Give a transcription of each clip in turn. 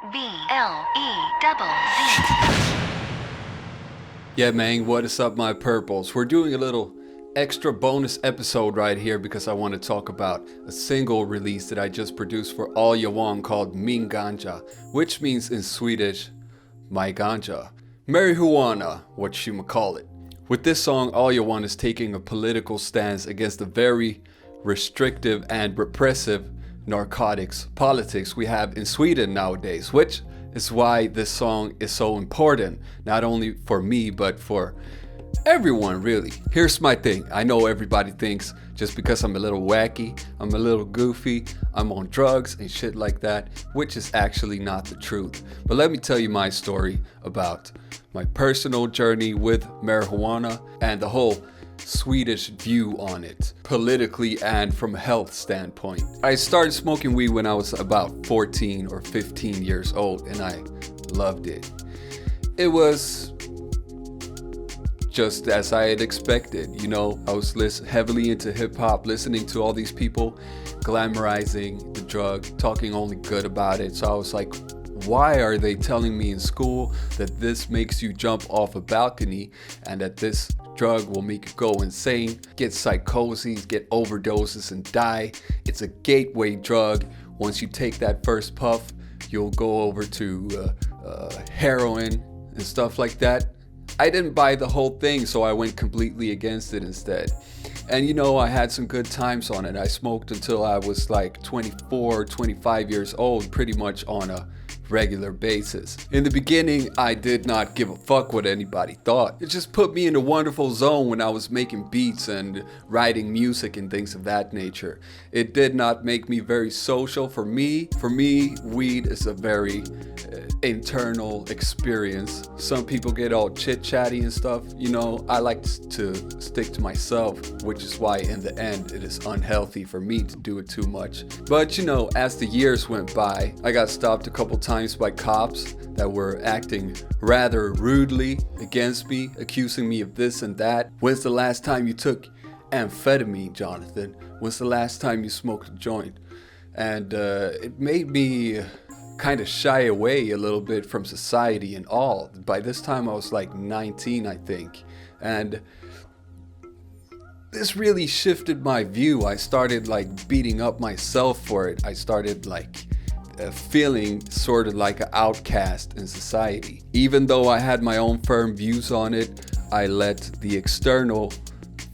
BLEZZ. Yeah, man, what is up, my purples? We're doing a little extra bonus episode right here because I want to talk about a single release that I just produced for All Jag Want called Min Ganja, which means in Swedish, my ganja. Marijuana, what you call it. With this song, All Jag Want is taking a political stance against the very restrictive and repressive narcotics politics we have in Sweden nowadays, which is why this song is so important, not only for me, but for everyone, really. Here's my thing. I know everybody thinks just because I'm a little wacky, I'm a little goofy, I'm on drugs and shit like that, which is actually not the truth. But let me tell you my story about my personal journey with marijuana and the whole Swedish view on it, politically and from a health standpoint. I started smoking weed when I was about 14 or 15 years old, and I loved it. It was just as I had expected, you know. I was heavily into hip-hop, listening to all these people glamorizing the drug, talking only good about it. So I was like, why are they telling me in school that this makes you jump off a balcony and that this drug will make you go insane, get psychoses, get overdoses, and die? It's a gateway drug. Once you take that first puff, you'll go over to heroin and stuff like that. I didn't buy the whole thing, so I went completely against it instead. And you know, I had some good times on it. I smoked until I was like 24, 25 years old, pretty much on a regular basis. In the beginning, I did not give a fuck what anybody thought. It just put me in a wonderful zone when I was making beats and writing music and things of that nature. It did not make me very social. For me, weed is a very internal experience. Some people get all chit-chatty and stuff. You know, I like to stick to myself, which is why in the end it is unhealthy for me to do it too much. But you know, as the years went by, I got stopped a couple times by cops that were acting rather rudely against me, accusing me of this and that. When's the last time you took amphetamine, Jonathan? When's the last time you smoked a joint? And it made me kind of shy away a little bit from society and all. By this time I was like 19, I think. And this really shifted my view. I started like beating up myself for it. I started like feeling sort of like an outcast in society. Even though I had my own firm views on it, I let the external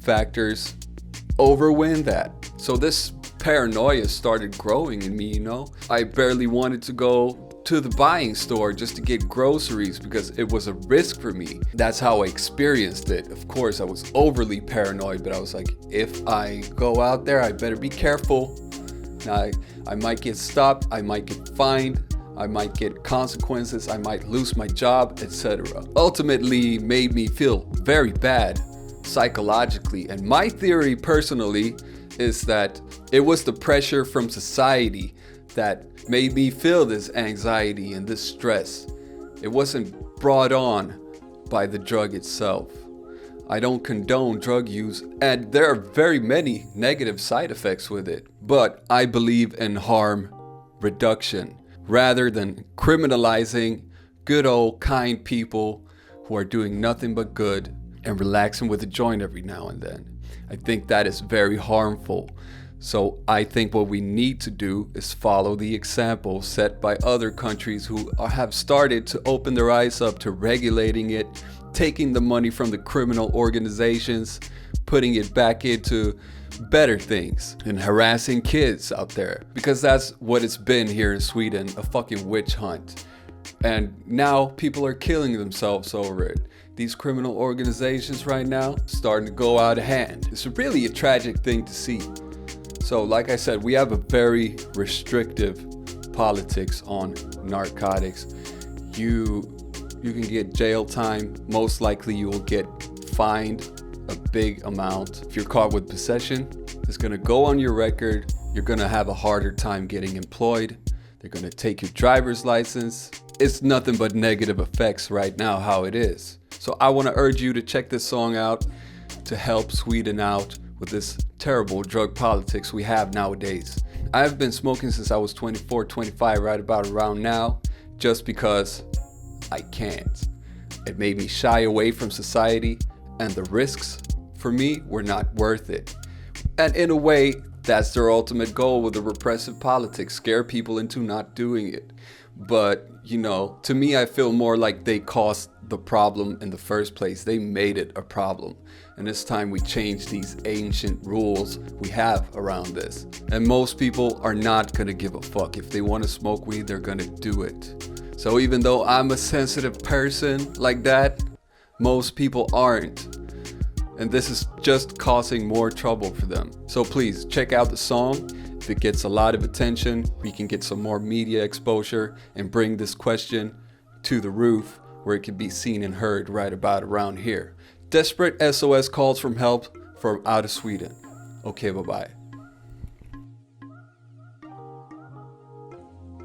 factors overwin that. So this paranoia started growing in me, you know. I barely wanted to go to the buying store just to get groceries because it was a risk for me. That's how I experienced it. Of course, I was overly paranoid, but I was like, if I go out there, I better be careful. I might get stopped, I might get fined, I might get consequences, I might lose my job, etc. Ultimately made me feel very bad psychologically. And my theory personally is that it was the pressure from society that made me feel this anxiety and this stress. It wasn't brought on by the drug itself. I don't condone drug use, and there are very many negative side effects with it, but I believe in harm reduction rather than criminalizing good old kind people who are doing nothing but good and relaxing with a joint every now and then. I think that is very harmful. So I think what we need to do is follow the example set by other countries who have started to open their eyes up to regulating it, taking the money from the criminal organizations, putting it back into better things, and harassing kids out there. Because that's what it's been here in Sweden, a fucking witch hunt. And now people are killing themselves over it. These criminal organizations right now starting to go out of hand. It's really a tragic thing to see. So like I said, we have a very restrictive politics on narcotics. You can get jail time. Most likely you will get fined a big amount. If you're caught with possession, it's gonna go on your record. You're gonna have a harder time getting employed. They're gonna take your driver's license. It's nothing but negative effects right now how it is. So I wanna urge you to check this song out to help Sweden out with this terrible drug politics we have nowadays. I've been smoking since I was 24, 25, right about around now. just because I can't. It made me shy away from society, and the risks for me were not worth it. And in a way, that's their ultimate goal with the repressive politics, scare people into not doing it. But, you know, to me, I feel more like they caused the problem in the first place. They made it a problem. And it's time we change these ancient rules we have around this. And most people are not gonna give a fuck. If they wanna smoke weed, they're gonna do it. So even though I'm a sensitive person like that, most people aren't. And this is just causing more trouble for them. So please check out the song. If it gets a lot of attention, we can get some more media exposure and bring this question to the roof where it can be seen and heard right about around here. Desperate SOS calls from help from out of Sweden. Okay, bye-bye.